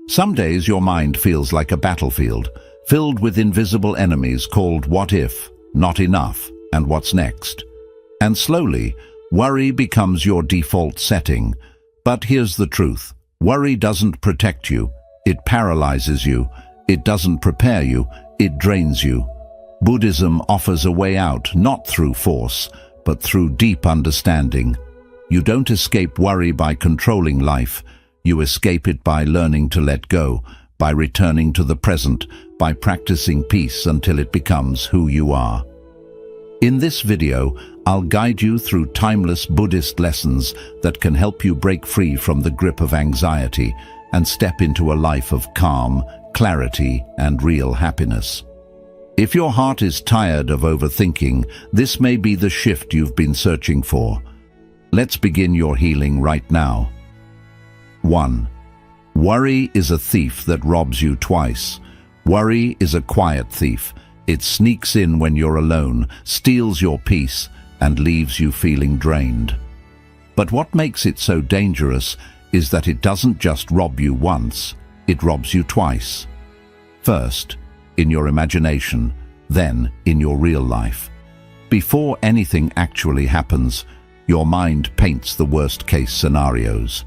Some days your mind feels like a battlefield, filled with invisible enemies called what if, not enough, and what's next. And slowly, worry becomes your default setting. But here's the truth. Worry doesn't protect you. It paralyzes you. It doesn't prepare you. It drains you. Buddhism offers a way out, not through force, but through deep understanding. You don't escape worry by controlling life. You escape it by learning to let go, by returning to the present, by practicing peace until it becomes who you are. In this video, I'll guide you through timeless Buddhist lessons that can help you break free from the grip of anxiety and step into a life of calm, clarity, and real happiness. If your heart is tired of overthinking, this may be the shift you've been searching for. Let's begin your healing right now. 1. Worry is a thief that robs you twice. Worry is a quiet thief. It sneaks in when you're alone, steals your peace, and leaves you feeling drained. But what makes it so dangerous is that it doesn't just rob you once, it robs you twice. First, in your imagination, then in your real life. Before anything actually happens, your mind paints the worst-case scenarios.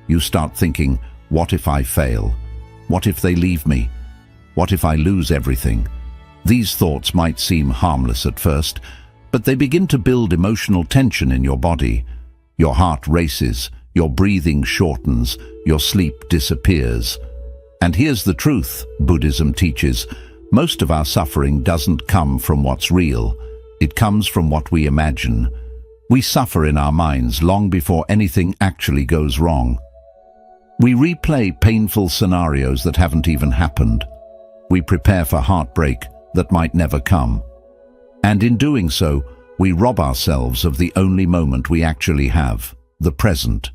You start thinking, what if I fail? What if they leave me? What if I lose everything? These thoughts might seem harmless at first, but they begin to build emotional tension in your body. Your heart races, your breathing shortens, your sleep disappears. And here's the truth, Buddhism teaches. Most of our suffering doesn't come from what's real. It comes from what we imagine. We suffer in our minds long before anything actually goes wrong. We replay painful scenarios that haven't even happened. We prepare for heartbreak that might never come. And in doing so, we rob ourselves of the only moment we actually have, the present.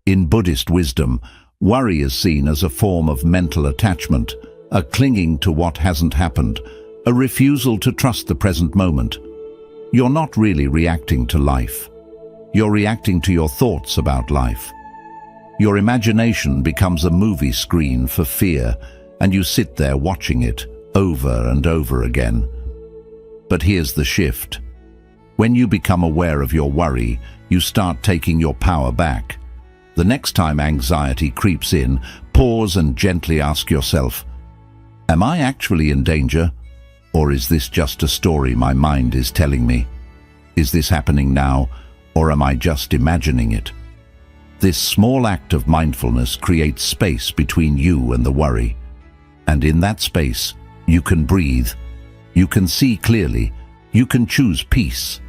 In Buddhist wisdom, worry is seen as a form of mental attachment, a clinging to what hasn't happened, a refusal to trust the present moment. You're not really reacting to life. You're reacting to your thoughts about life. Your imagination becomes a movie screen for fear, and you sit there watching it over and over again. But here's the shift. When you become aware of your worry, you start taking your power back. The next time anxiety creeps in, pause and gently ask yourself, am I actually in danger? Or is this just a story my mind is telling me? Is this happening now, or am I just imagining it? This small act of mindfulness creates space between you and the worry. And in that space, you can breathe, you can see clearly, you can choose peace.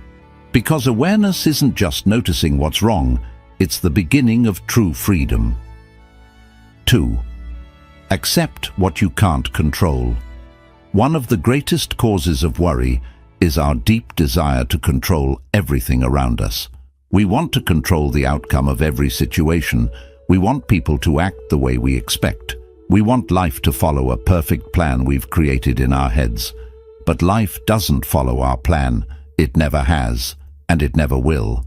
Because awareness isn't just noticing what's wrong, it's the beginning of true freedom. 2. Accept what you can't control. One of the greatest causes of worry is our deep desire to control everything around us. We want to control the outcome of every situation. We want people to act the way we expect. We want life to follow a perfect plan we've created in our heads. But life doesn't follow our plan. It never has, and it never will.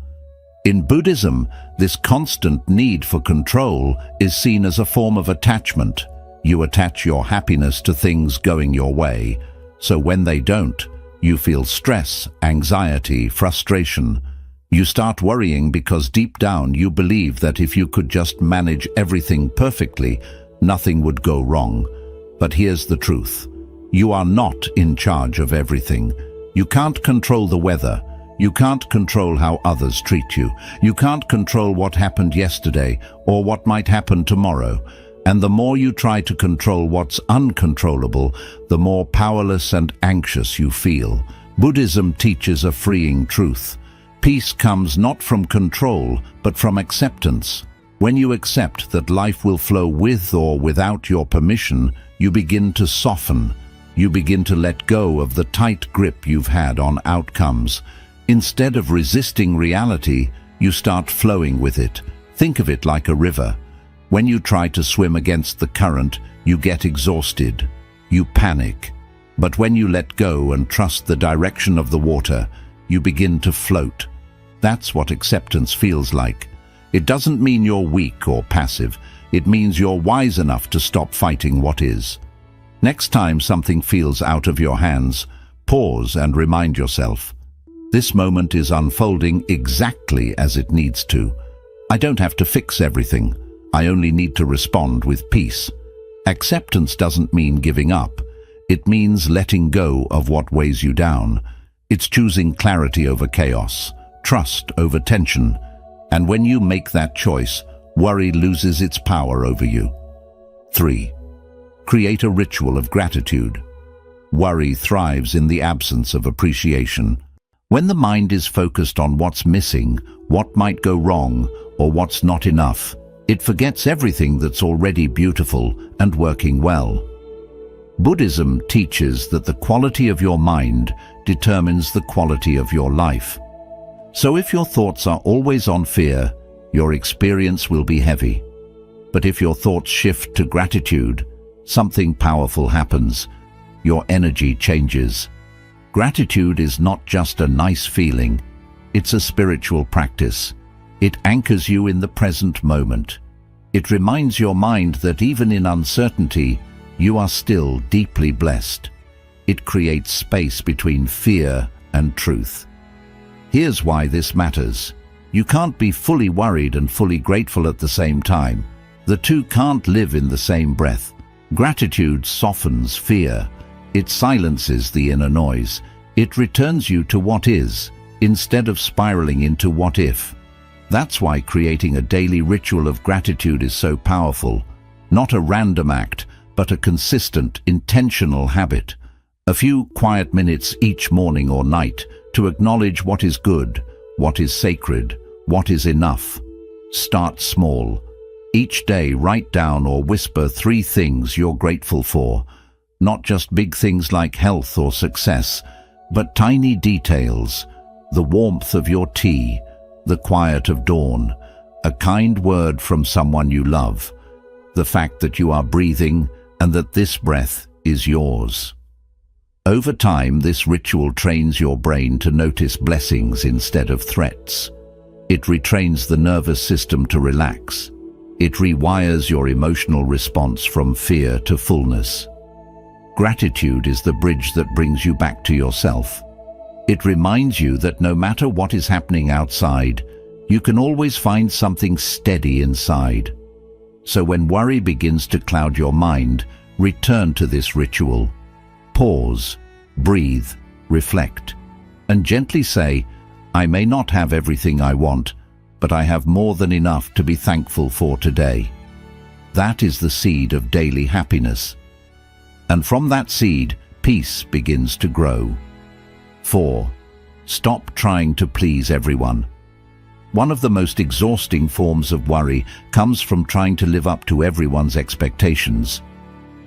In Buddhism, this constant need for control is seen as a form of attachment. You attach your happiness to things going your way, so when they don't, you feel stress, anxiety, frustration. You start worrying because deep down you believe that if you could just manage everything perfectly, nothing would go wrong. But here's the truth. You are not in charge of everything. You can't control the weather. You can't control how others treat you. You can't control what happened yesterday or what might happen tomorrow. And the more you try to control what's uncontrollable, the more powerless and anxious you feel. Buddhism teaches a freeing truth. Peace comes not from control, but from acceptance. When you accept that life will flow with or without your permission, you begin to soften. You begin to let go of the tight grip you've had on outcomes. Instead of resisting reality, you start flowing with it. Think of it like a river. When you try to swim against the current, you get exhausted. You panic. But when you let go and trust the direction of the water, you begin to float. That's what acceptance feels like. It doesn't mean you're weak or passive. It means you're wise enough to stop fighting what is. Next time something feels out of your hands, pause and remind yourself, this moment is unfolding exactly as it needs to. I don't have to fix everything. I only need to respond with peace. Acceptance doesn't mean giving up. It means letting go of what weighs you down. It's choosing clarity over chaos, trust over tension. And when you make that choice, worry loses its power over you. 3. Create a ritual of gratitude. Worry thrives in the absence of appreciation. When the mind is focused on what's missing, what might go wrong, or what's not enough, it forgets everything that's already beautiful and working well. Buddhism teaches that the quality of your mind determines the quality of your life. So if your thoughts are always on fear, your experience will be heavy. But if your thoughts shift to gratitude, something powerful happens. Your energy changes. Gratitude is not just a nice feeling, it's a spiritual practice. It anchors you in the present moment. It reminds your mind that even in uncertainty, you are still deeply blessed. It creates space between fear and truth. Here's why this matters. You can't be fully worried and fully grateful at the same time. The two can't live in the same breath. Gratitude softens fear. It silences the inner noise. It returns you to what is, instead of spiraling into what if. That's why creating a daily ritual of gratitude is so powerful. Not a random act, but a consistent, intentional habit. A few quiet minutes each morning or night to acknowledge what is good, what is sacred, what is enough. Start small. Each day write down or whisper 3 things you're grateful for. Not just big things like health or success, but tiny details. The warmth of your tea, the quiet of dawn, a kind word from someone you love, the fact that you are breathing and that this breath is yours. Over time, this ritual trains your brain to notice blessings instead of threats. It retrains the nervous system to relax. It rewires your emotional response from fear to fullness. Gratitude is the bridge that brings you back to yourself. It reminds you that no matter what is happening outside, you can always find something steady inside. So when worry begins to cloud your mind, return to this ritual. Pause, breathe, reflect, and gently say, I may not have everything I want, but I have more than enough to be thankful for today. That is the seed of daily happiness. And from that seed, peace begins to grow. 4. Stop trying to please everyone. One of the most exhausting forms of worry comes from trying to live up to everyone's expectations.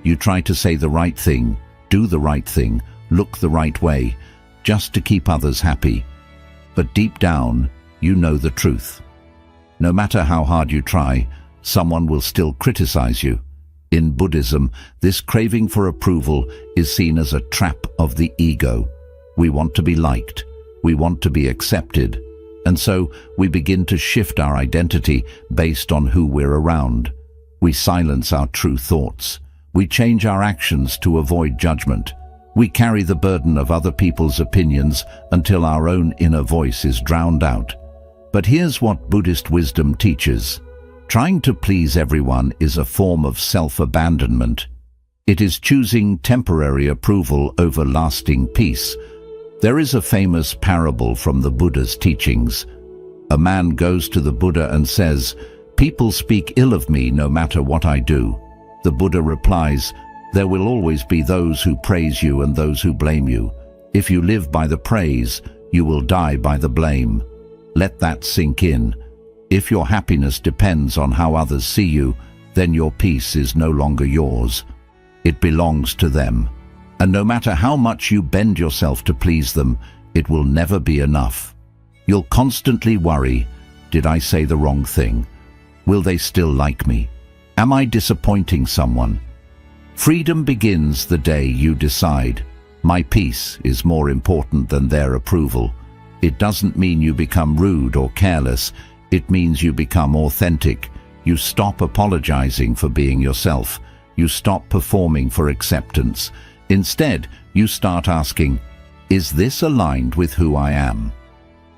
You try to say the right thing, do the right thing, look the right way, just to keep others happy. But deep down, you know the truth. No matter how hard you try, someone will still criticize you. In Buddhism, this craving for approval is seen as a trap of the ego. We want to be liked. We want to be accepted. And so we begin to shift our identity based on who we're around. We silence our true thoughts. We change our actions to avoid judgment. We carry the burden of other people's opinions until our own inner voice is drowned out. But here's what Buddhist wisdom teaches. Trying to please everyone is a form of self-abandonment. It is choosing temporary approval over lasting peace. There is a famous parable from the Buddha's teachings. A man goes to the Buddha and says, "People speak ill of me no matter what I do." The Buddha replies, "There will always be those who praise you and those who blame you. If you live by the praise, you will die by the blame. Let that sink in. If your happiness depends on how others see you, then your peace is no longer yours. It belongs to them. And no matter how much you bend yourself to please them, it will never be enough. You'll constantly worry, did I say the wrong thing? Will they still like me? Am I disappointing someone? Freedom begins the day you decide, my peace is more important than their approval. It doesn't mean you become rude or careless. It means you become authentic. You stop apologizing for being yourself. You stop performing for acceptance. Instead, you start asking, is this aligned with who I am?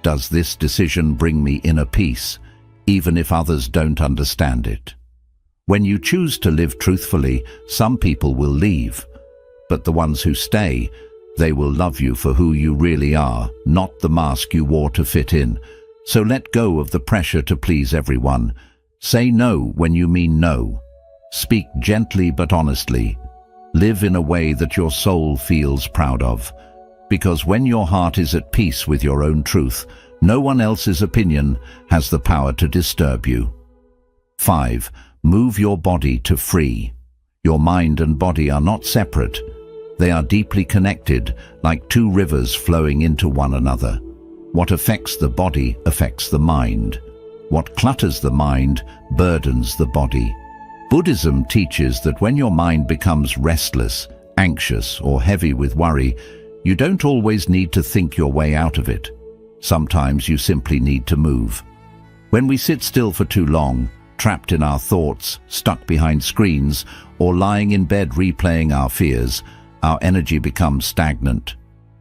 Does this decision bring me inner peace, even if others don't understand it? When you choose to live truthfully, some people will leave, but the ones who stay, they will love you for who you really are, not the mask you wore to fit in. So let go of the pressure to please everyone. Say no when you mean no. Speak gently but honestly. Live in a way that your soul feels proud of. Because when your heart is at peace with your own truth, no one else's opinion has the power to disturb you. 5. Move your body to free. Your mind and body are not separate. They are deeply connected, like two rivers flowing into one another. What affects the body affects the mind. What clutters the mind burdens the body. Buddhism teaches that when your mind becomes restless, anxious, or heavy with worry, you don't always need to think your way out of it. Sometimes you simply need to move. When we sit still for too long, trapped in our thoughts, stuck behind screens, or lying in bed replaying our fears, our energy becomes stagnant.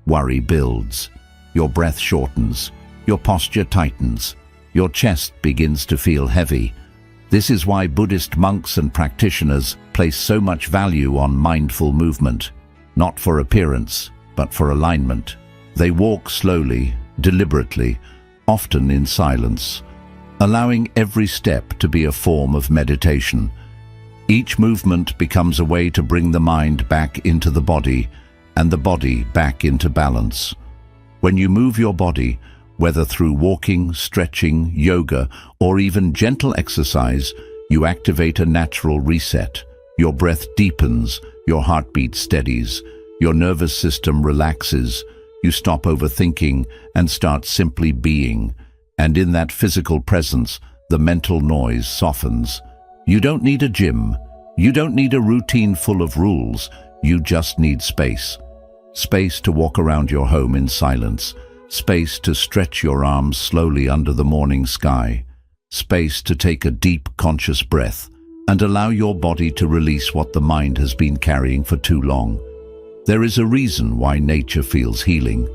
Worry builds. Your breath shortens. Your posture tightens. Your chest begins to feel heavy. This is why Buddhist monks and practitioners place so much value on mindful movement, not for appearance, but for alignment. They walk slowly, deliberately, often in silence, allowing every step to be a form of meditation. Each movement becomes a way to bring the mind back into the body and the body back into balance. When you move your body, whether through walking, stretching, yoga, or even gentle exercise, you activate a natural reset. Your breath deepens, your heartbeat steadies, your nervous system relaxes, you stop overthinking and start simply being. And in that physical presence, the mental noise softens. You don't need a gym. You don't need a routine full of rules. You just need space. Space to walk around your home in silence. Space to stretch your arms slowly under the morning sky. Space to take a deep, conscious breath and allow your body to release what the mind has been carrying for too long. There is a reason why nature feels healing.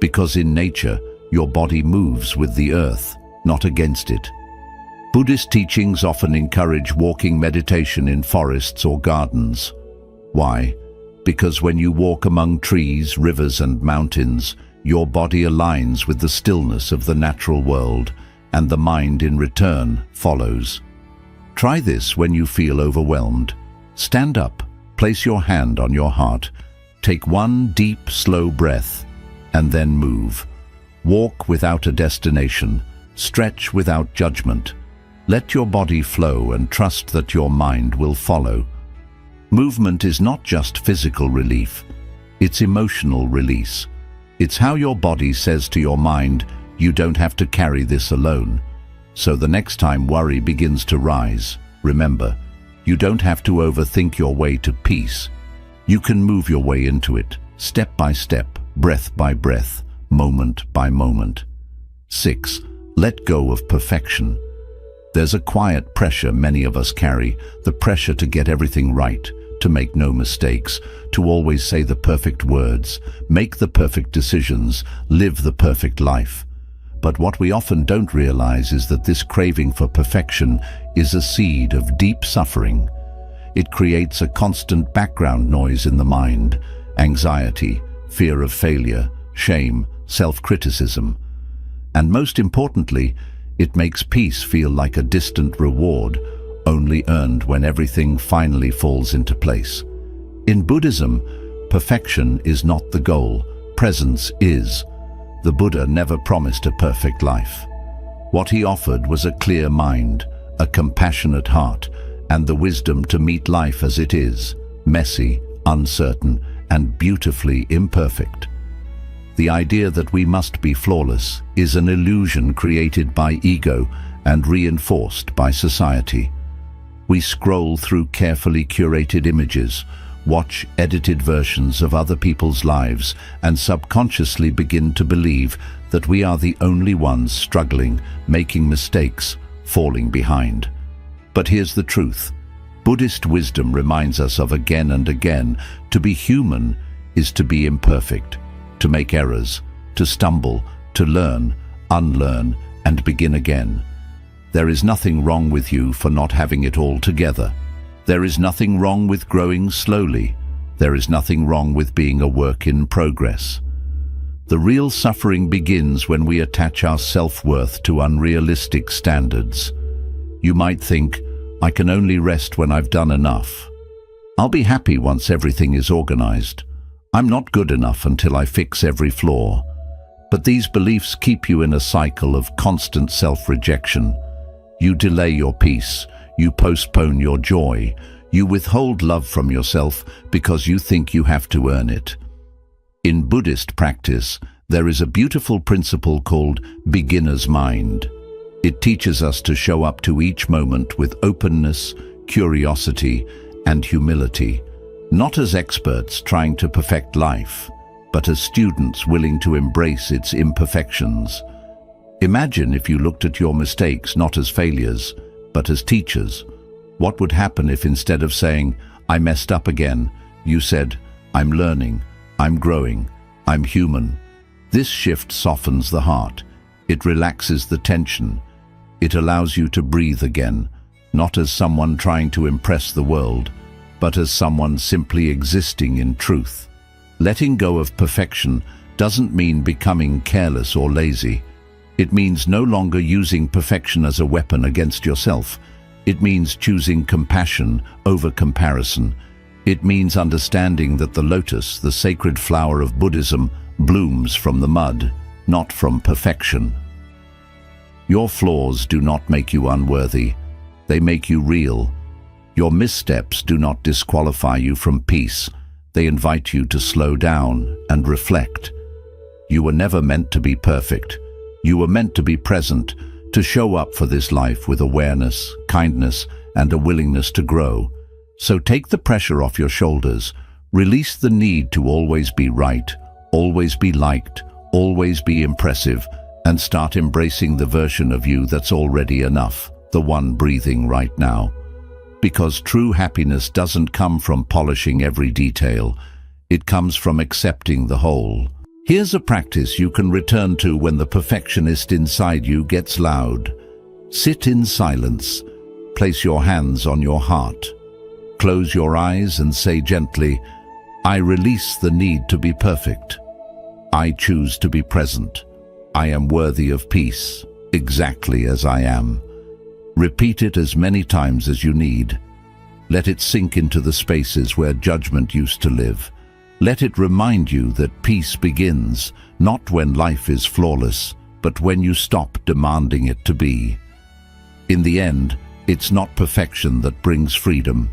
Because in nature, your body moves with the earth, not against it. Buddhist teachings often encourage walking meditation in forests or gardens. Why? Because when you walk among trees, rivers, and mountains, your body aligns with the stillness of the natural world, and the mind in return follows. Try this when you feel overwhelmed. Stand up, place your hand on your heart, take one deep, slow breath, and then move. Walk without a destination, stretch without judgment. Let your body flow and trust that your mind will follow. Movement is not just physical relief, it's emotional release. It's how your body says to your mind, you don't have to carry this alone. So the next time worry begins to rise, remember, you don't have to overthink your way to peace. You can move your way into it, step by step, breath by breath, moment by moment. 6. Let go of perfection. There's a quiet pressure many of us carry, the pressure to get everything right, to make no mistakes, to always say the perfect words, make the perfect decisions, live the perfect life. But what we often don't realize is that this craving for perfection is a seed of deep suffering. It creates a constant background noise in the mind, anxiety, fear of failure, shame, self-criticism. And most importantly, it makes peace feel like a distant reward, only earned when everything finally falls into place. In Buddhism, perfection is not the goal, presence is. The Buddha never promised a perfect life. What he offered was a clear mind, a compassionate heart, and the wisdom to meet life as it is, messy, uncertain, and beautifully imperfect. The idea that we must be flawless is an illusion created by ego and reinforced by society. We scroll through carefully curated images, watch edited versions of other people's lives, and subconsciously begin to believe that we are the only ones struggling, making mistakes, falling behind. But here's the truth. Buddhist wisdom reminds us of again and again, to be human is to be imperfect, to make errors, to stumble, to learn, unlearn, and begin again. There is nothing wrong with you for not having it all together. There is nothing wrong with growing slowly. There is nothing wrong with being a work in progress. The real suffering begins when we attach our self-worth to unrealistic standards. You might think, I can only rest when I've done enough. I'll be happy once everything is organized. I'm not good enough until I fix every flaw. But these beliefs keep you in a cycle of constant self-rejection. You delay your peace, you postpone your joy, you withhold love from yourself because you think you have to earn it. In Buddhist practice, there is a beautiful principle called beginner's mind. It teaches us to show up to each moment with openness, curiosity, and humility, not as experts trying to perfect life, but as students willing to embrace its imperfections. Imagine if you looked at your mistakes not as failures, but as teachers. What would happen if instead of saying, I messed up again, you said, I'm learning, I'm growing, I'm human? This shift softens the heart. It relaxes the tension. It allows you to breathe again, not as someone trying to impress the world, but as someone simply existing in truth. Letting go of perfection doesn't mean becoming careless or lazy. It means no longer using perfection as a weapon against yourself. It means choosing compassion over comparison. It means understanding that the lotus, the sacred flower of Buddhism, blooms from the mud, not from perfection. Your flaws do not make you unworthy. They make you real. Your missteps do not disqualify you from peace. They invite you to slow down and reflect. You were never meant to be perfect. You were meant to be present, to show up for this life with awareness, kindness, and a willingness to grow. So take the pressure off your shoulders. Release the need to always be right, always be liked, always be impressive, and start embracing the version of you that's already enough, the one breathing right now. Because true happiness doesn't come from polishing every detail. It comes from accepting the whole. Here's a practice you can return to when the perfectionist inside you gets loud. Sit in silence. Place your hands on your heart. Close your eyes and say gently, I release the need to be perfect. I choose to be present. I am worthy of peace, exactly as I am. Repeat it as many times as you need. Let it sink into the spaces where judgment used to live. Let it remind you that peace begins, not when life is flawless, but when you stop demanding it to be. In the end, it's not perfection that brings freedom.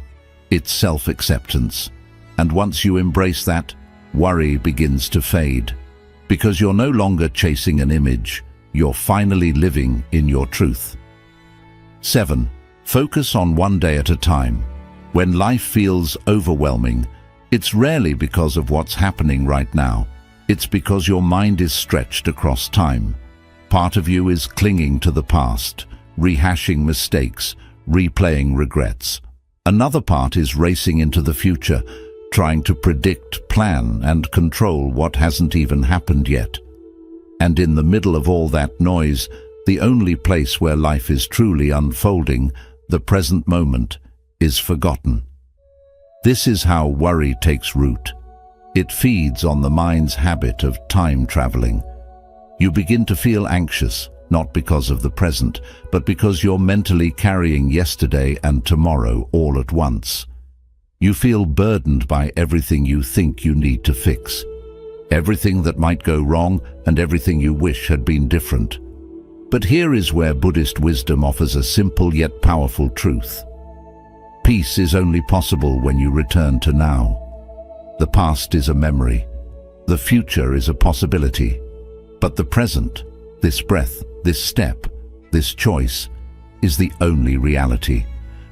It's self-acceptance. And once you embrace that, worry begins to fade. Because you're no longer chasing an image, you're finally living in your truth. 7. Focus on one day at a time. When life feels overwhelming, it's rarely because of what's happening right now. It's because your mind is stretched across time. Part of you is clinging to the past, rehashing mistakes, replaying regrets. Another part is racing into the future, trying to predict, plan, and control what hasn't even happened yet. And in the middle of all that noise, the only place where life is truly unfolding, the present moment, is forgotten. This is how worry takes root. It feeds on the mind's habit of time traveling. You begin to feel anxious, not because of the present, but because you're mentally carrying yesterday and tomorrow all at once. You feel burdened by everything you think you need to fix, everything that might go wrong and everything you wish had been different. But here is where Buddhist wisdom offers a simple yet powerful truth. Peace is only possible when you return to now. The past is a memory. The future is a possibility. But the present, this breath, this step, this choice, is the only reality.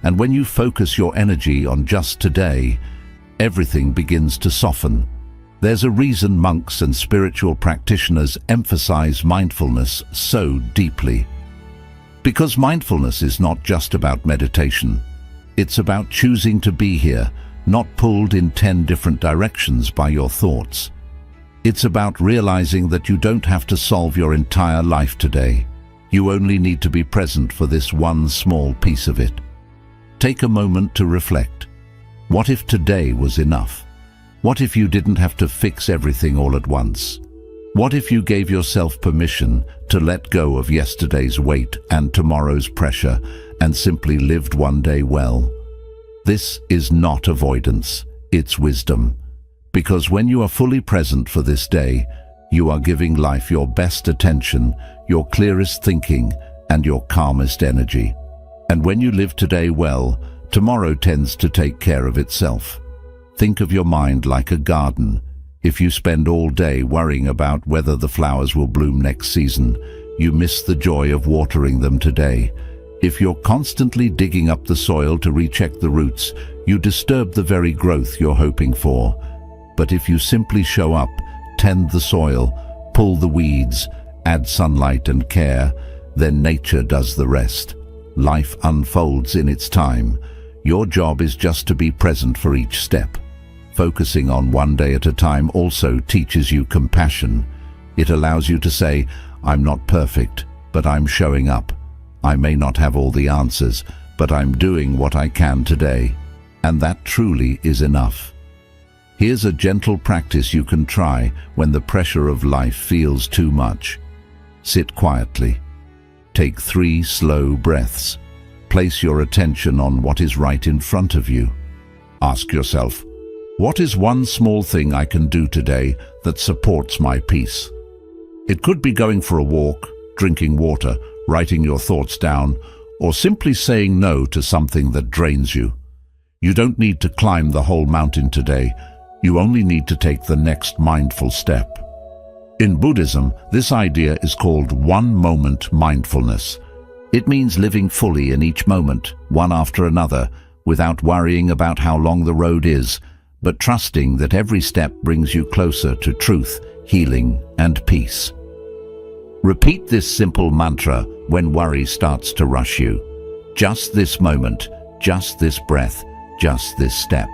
And when you focus your energy on just today, everything begins to soften. There's a reason monks and spiritual practitioners emphasize mindfulness so deeply. Because mindfulness is not just about meditation. It's about choosing to be here, not pulled in 10 different directions by your thoughts. It's about realizing that you don't have to solve your entire life today. You only need to be present for this one small piece of it. Take a moment to reflect. What if today was enough? What if you didn't have to fix everything all at once? What if you gave yourself permission to let go of yesterday's weight and tomorrow's pressure and simply lived one day well? This is not avoidance, it's wisdom. Because when you are fully present for this day, you are giving life your best attention, your clearest thinking, and your calmest energy. And when you live today well, tomorrow tends to take care of itself. Think of your mind like a garden. If you spend all day worrying about whether the flowers will bloom next season, you miss the joy of watering them today. If you're constantly digging up the soil to recheck the roots, you disturb the very growth you're hoping for. But if you simply show up, tend the soil, pull the weeds, add sunlight and care, then nature does the rest. Life unfolds in its time. Your job is just to be present for each step. Focusing on one day at a time also teaches you compassion. It allows you to say, I'm not perfect, but I'm showing up. I may not have all the answers, but I'm doing what I can today. And that truly is enough. Here's a gentle practice you can try when the pressure of life feels too much. Sit quietly. Take 3 slow breaths. Place your attention on what is right in front of you. Ask yourself, what is one small thing I can do today that supports my peace? It could be going for a walk, drinking water, writing your thoughts down, or simply saying no to something that drains you. You don't need to climb the whole mountain today. You only need to take the next mindful step. In Buddhism, this idea is called one-moment mindfulness. It means living fully in each moment, one after another, without worrying about how long the road is, but trusting that every step brings you closer to truth, healing, and peace. Repeat this simple mantra when worry starts to rush you. Just this moment, just this breath, just this step.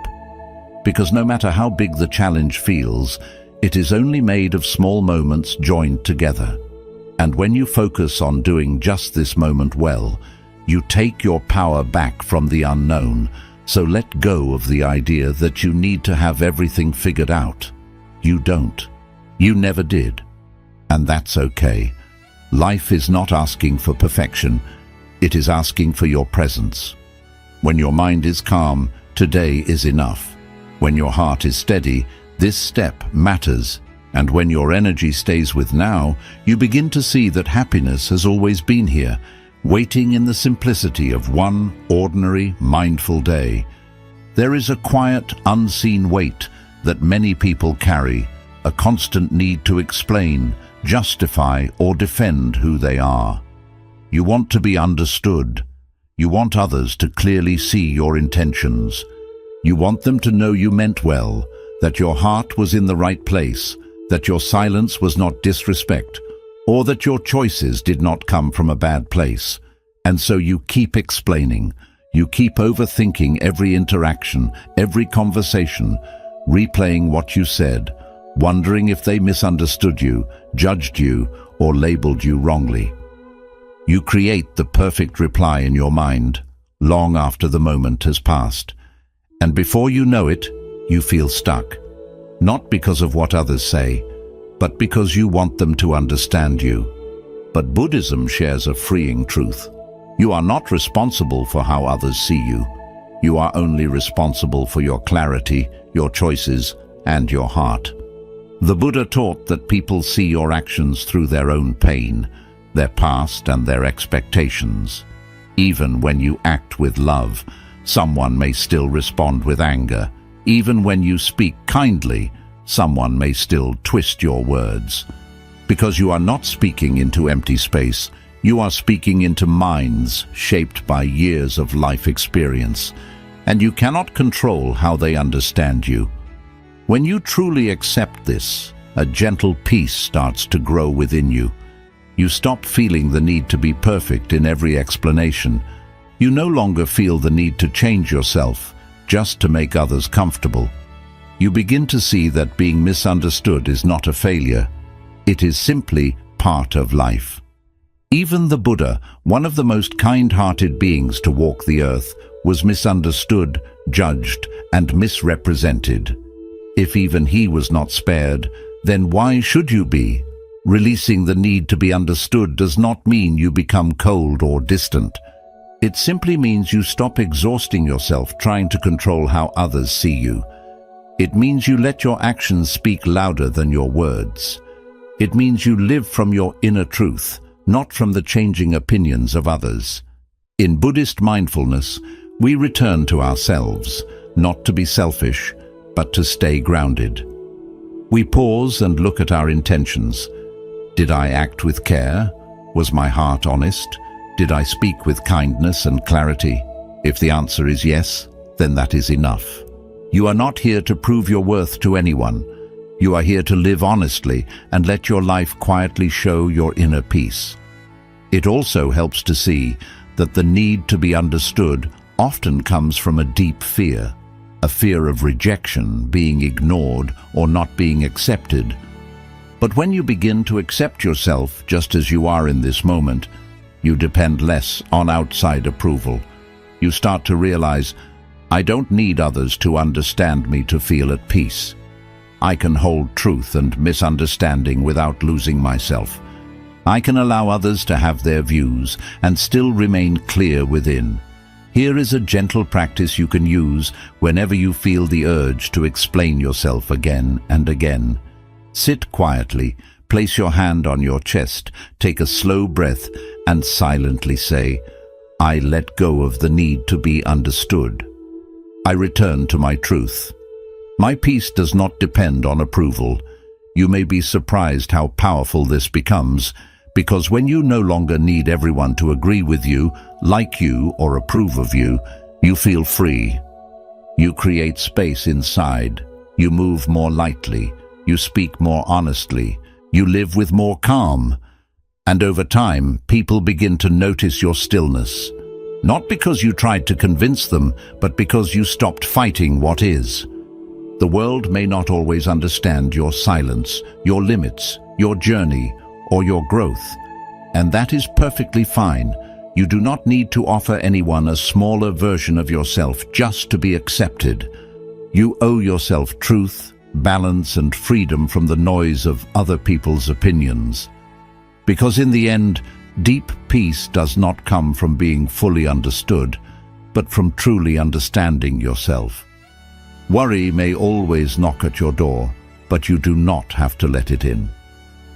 Because no matter how big the challenge feels, it is only made of small moments joined together. And when you focus on doing just this moment well, you take your power back from the unknown. So let go of the idea that you need to have everything figured out. You don't. You never did. And that's okay. Life is not asking for perfection. It is asking for your presence. When your mind is calm, today is enough. When your heart is steady, this step matters. And when your energy stays with now, you begin to see that happiness has always been here, waiting in the simplicity of one ordinary, mindful day. There is a quiet, unseen weight that many people carry, a constant need to explain, justify, or defend who they are. You want to be understood. You want others to clearly see your intentions. You want them to know you meant well, that your heart was in the right place, that your silence was not disrespect, or that your choices did not come from a bad place. And so you keep explaining. You keep overthinking every interaction, every conversation, replaying what you said, wondering if they misunderstood you, judged you, or labeled you wrongly. You create the perfect reply in your mind, long after the moment has passed. And before you know it, you feel stuck. Not because of what others say, but because you want them to understand you. But Buddhism shares a freeing truth. You are not responsible for how others see you. You are only responsible for your clarity, your choices, and your heart. The Buddha taught that people see your actions through their own pain, their past and their expectations. Even when you act with love, someone may still respond with anger. Even when you speak kindly, someone may still twist your words. Because you are not speaking into empty space, you are speaking into minds shaped by years of life experience, and you cannot control how they understand you. When you truly accept this, a gentle peace starts to grow within you. You stop feeling the need to be perfect in every explanation. You no longer feel the need to change yourself just to make others comfortable. You begin to see that being misunderstood is not a failure. It is simply part of life. Even the Buddha, one of the most kind-hearted beings to walk the earth, was misunderstood, judged, and misrepresented. If even he was not spared, then why should you be? Releasing the need to be understood does not mean you become cold or distant. It simply means you stop exhausting yourself trying to control how others see you. It means you let your actions speak louder than your words. It means you live from your inner truth, not from the changing opinions of others. In Buddhist mindfulness, we return to ourselves, not to be selfish, but to stay grounded. We pause and look at our intentions. Did I act with care? Was my heart honest? Did I speak with kindness and clarity? If the answer is yes, then that is enough. You are not here to prove your worth to anyone. You are here to live honestly and let your life quietly show your inner peace. It also helps to see that the need to be understood often comes from a deep fear, a fear of rejection, being ignored, or not being accepted. But when you begin to accept yourself just as you are in this moment, you depend less on outside approval. You start to realize, I don't need others to understand me to feel at peace. I can hold truth and misunderstanding without losing myself. I can allow others to have their views and still remain clear within. Here is a gentle practice you can use whenever you feel the urge to explain yourself again and again. Sit quietly, place your hand on your chest, take a slow breath, and silently say, I let go of the need to be understood. I return to my truth. My peace does not depend on approval. You may be surprised how powerful this becomes, because when you no longer need everyone to agree with you, like you, or approve of you, you feel free. You create space inside. You move more lightly. You speak more honestly. You live with more calm. And over time, people begin to notice your stillness. Not because you tried to convince them, but because you stopped fighting what is. The world may not always understand your silence, your limits, your journey, or your growth. And that is perfectly fine. You do not need to offer anyone a smaller version of yourself just to be accepted. You owe yourself truth, balance, and freedom from the noise of other people's opinions. Because in the end, deep peace does not come from being fully understood, but from truly understanding yourself. Worry may always knock at your door, but you do not have to let it in.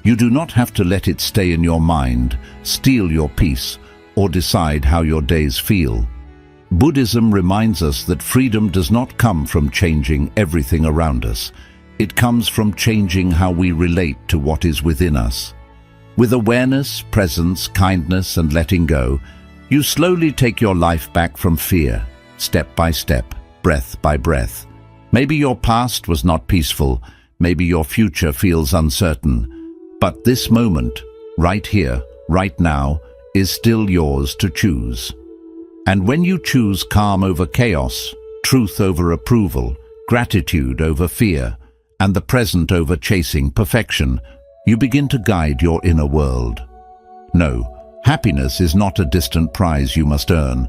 You do not have to let it stay in your mind, steal your peace, or decide how your days feel. Buddhism reminds us that freedom does not come from changing everything around us. It comes from changing how we relate to what is within us. With awareness, presence, kindness, and letting go, you slowly take your life back from fear, step by step, breath by breath. Maybe your past was not peaceful, maybe your future feels uncertain, but this moment, right here, right now, is still yours to choose. And when you choose calm over chaos, truth over approval, gratitude over fear, and the present over chasing perfection, you begin to guide your inner world. No, happiness is not a distant prize you must earn.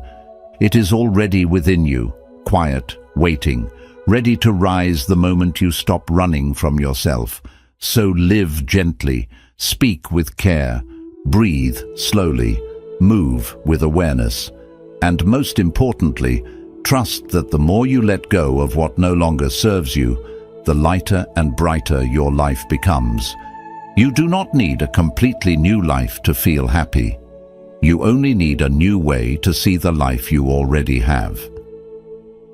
It is already within you, quiet, waiting, ready to rise the moment you stop running from yourself. So live gently, speak with care, breathe slowly, move with awareness, and most importantly, trust that the more you let go of what no longer serves you, the lighter and brighter your life becomes. You do not need a completely new life to feel happy. You only need a new way to see the life you already have.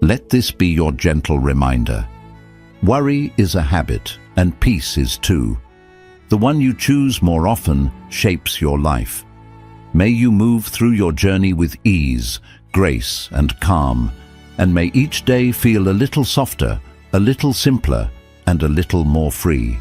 Let this be your gentle reminder. Worry is a habit, and peace is too. The one you choose more often shapes your life. May you move through your journey with ease, grace, and calm, and may each day feel a little softer, a little simpler, and a little more free.